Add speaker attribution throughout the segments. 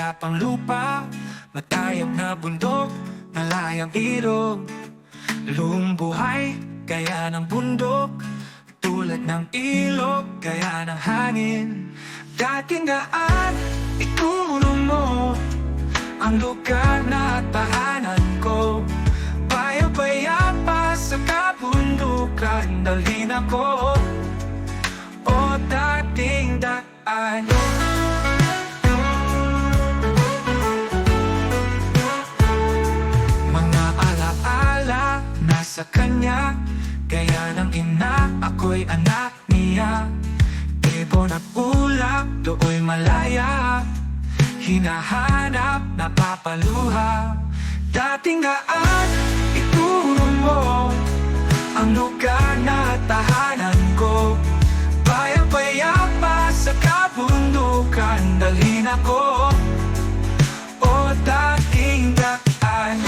Speaker 1: Payapang lupa, matayog na bundok, malayang ilog. Lumbuhay, gaya ng bundok, tulad ng ilog, gaya ng hangin. Dating daan, ituro mo ang lugar na tahanan ko. Payapa sa kabundukan, dalhin ako o dating daan. Mga alaala nasa kanya, gaya ng ina, ako'y anak niya. Ibon at ulap, dooy malaya, hinahanap, napapaluha. Dating daan, ituro mo ang lugar na tahanan ko. Payapa sa kabundukan, dalhin ako o dating daan.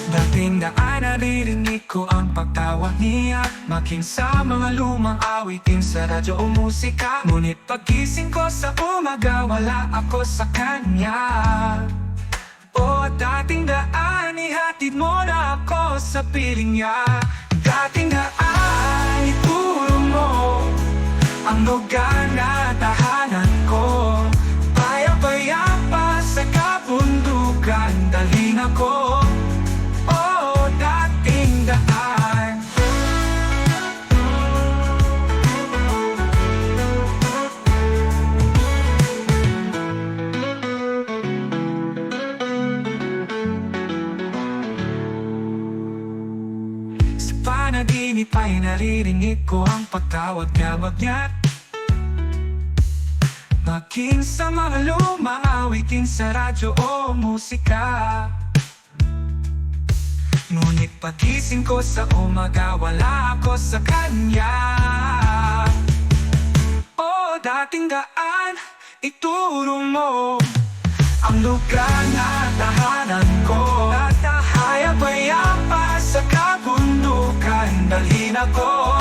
Speaker 1: Dating daan, naririnig ko ang pagtawag niya, making sa mga lumang awitin sa radyo o musika. Ngunit pagising ko sa umaga, wala ako sa kanya. O dating daan, ihatid mo na ako sa piling niya. Dating daan, ituro mo ang lugar na tahanan ko. Payapa sa kabundukan, dalhin ako o dating daan. Sa panaginip ay naririnig ko ang pagtawag na magnat, maging sa mga lumang awitin sa radyo o musika. Ngunit pagising ko sa umaga, wala ako sa kanya. O dating daan, ituro mo ang lugar na tahanan ko. At payapa sa kabundukan, dalhin ako